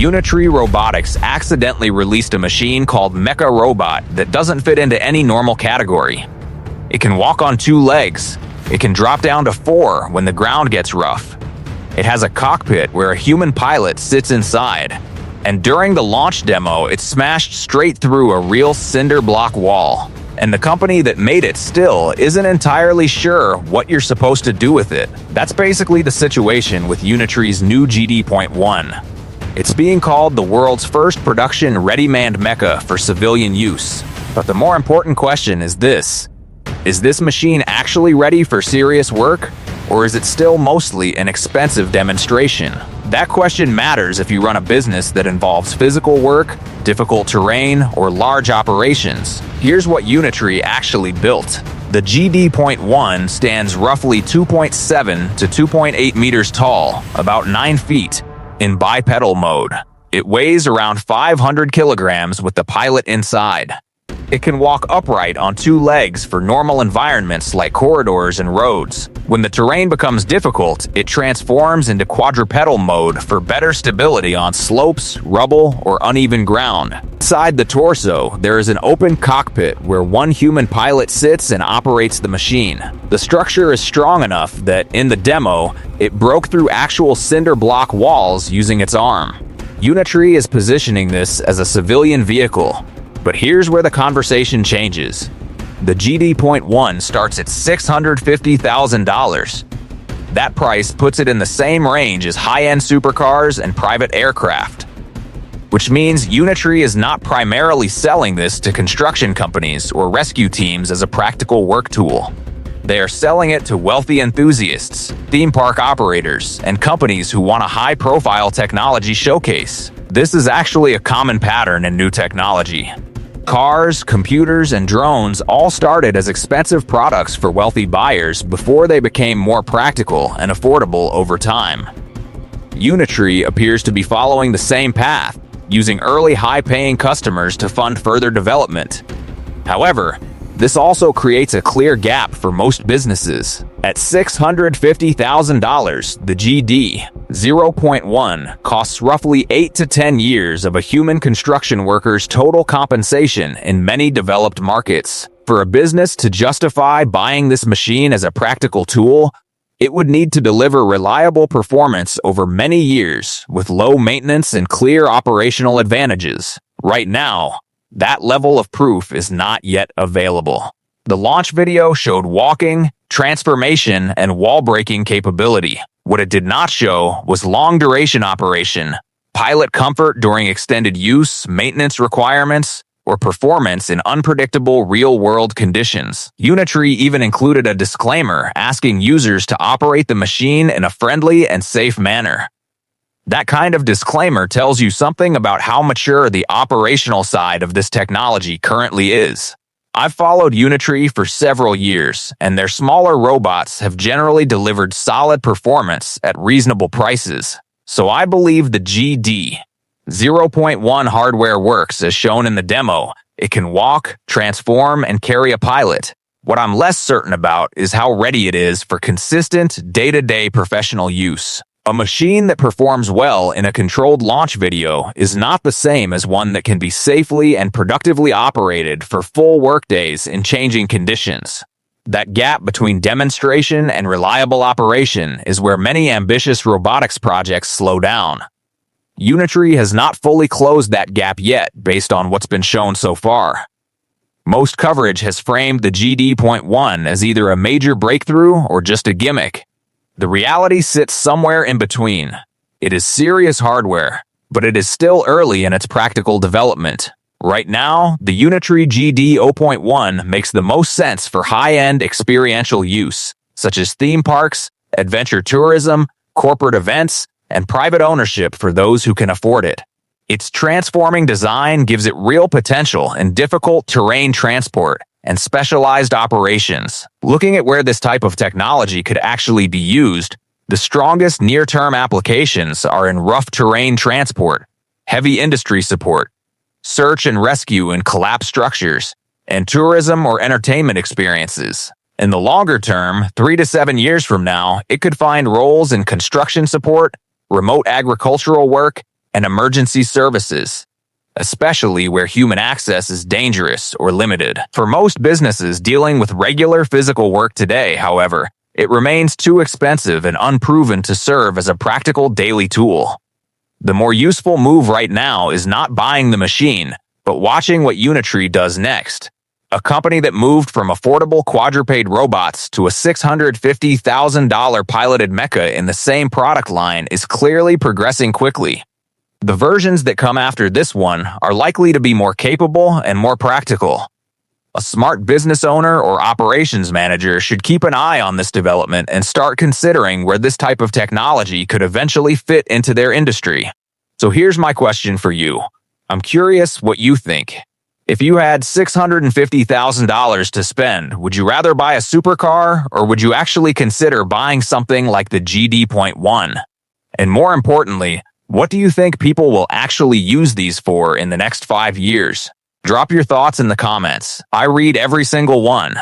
Unitree Robotics accidentally released a machine called Mecha Robot that doesn't fit into any normal category. It can walk on 2 legs. It can drop down to 4 when the ground gets rough. It has a cockpit where a human pilot sits inside. And during the launch demo, it smashed straight through a real cinder block wall. And the company that made it still isn't entirely sure what you're supposed to do with it. That's basically the situation with Unitree's new GD01. It's being called the world's first production ready manned mecha for civilian use. But the more important question is this: is this machine actually ready for serious work, or is it still mostly an expensive demonstration? That question matters if you run a business that involves physical work, difficult terrain, or large operations. Here's what Unitree actually built. The GD01 stands roughly 2.7 to 2.8 meters tall, about 9 feet, in bipedal mode. It weighs around 500 kilograms with the pilot inside. It can walk upright on 2 legs for normal environments like corridors and roads. When the terrain becomes difficult, it transforms into quadrupedal mode for better stability on slopes, rubble, or uneven ground. Inside the torso, there is an open cockpit where 1 human pilot sits and operates the machine. The structure is strong enough that, in the demo, it broke through actual cinder block walls using its arm. Unitree is positioning this as a civilian vehicle. But here's where the conversation changes. The GD01 starts at $650,000. That price puts it in the same range as high-end supercars and private aircraft. Which means Unitree is not primarily selling this to construction companies or rescue teams as a practical work tool. They are selling it to wealthy enthusiasts, theme park operators, and companies who want a high-profile technology showcase. This is actually a common pattern in new technology. Cars, computers, and drones all started as expensive products for wealthy buyers before they became more practical and affordable over time. Unitree appears to be following the same path, using early high-paying customers to fund further development. However, this also creates a clear gap for most businesses. At $650,000, the GD01 costs roughly 8 to 10 years of a human construction worker's total compensation in many developed markets. For a business to justify buying this machine as a practical tool, it would need to deliver reliable performance over many years with low maintenance and clear operational advantages. Right now, that level of proof is not yet available. The launch video showed walking, transformation, and wall-breaking capability. What it did not show was long-duration operation, pilot comfort during extended use, maintenance requirements, or performance in unpredictable real-world conditions. Unitree even included a disclaimer asking users to operate the machine in a friendly and safe manner. That kind of disclaimer tells you something about how mature the operational side of this technology currently is. I've followed Unitree for several years, and their smaller robots have generally delivered solid performance at reasonable prices. So I believe the GD01 hardware works as shown in the demo. It can walk, transform, and carry a pilot. What I'm less certain about is how ready it is for consistent, day-to-day professional use. A machine that performs well in a controlled launch video is not the same as one that can be safely and productively operated for full workdays in changing conditions. That gap between demonstration and reliable operation is where many ambitious robotics projects slow down. Unitree has not fully closed that gap yet based on what's been shown so far. Most coverage has framed the GD01 as either a major breakthrough or just a gimmick. The reality sits somewhere in between. It is serious hardware, but it is still early in its practical development. Right now, the Unitree GD01 makes the most sense for high-end experiential use, such as theme parks, adventure tourism, corporate events, and private ownership for those who can afford it. Its transforming design gives it real potential in difficult terrain transport and specialized operations. Looking at where this type of technology could actually be used, the strongest near-term applications are in rough terrain transport, heavy industry support, search and rescue in collapsed structures, and tourism or entertainment experiences. In the longer term, 3 to 7 years from now, it could find roles in construction support, remote agricultural work, and emergency services, especially where human access is dangerous or limited. For most businesses dealing with regular physical work today, however, it remains too expensive and unproven to serve as a practical daily tool. The more useful move right now is not buying the machine, but watching what Unitree does next. A company that moved from affordable quadruped robots to a $650,000 piloted mecha in the same product line is clearly progressing quickly. The versions that come after this one are likely to be more capable and more practical. A smart business owner or operations manager should keep an eye on this development and start considering where this type of technology could eventually fit into their industry. So here's my question for you. I'm curious what you think. If you had $650,000 to spend, would you rather buy a supercar or would you actually consider buying something like the GD01? And more importantly, what do you think people will actually use these for in the next 5 years? Drop your thoughts in the comments. I read every single one.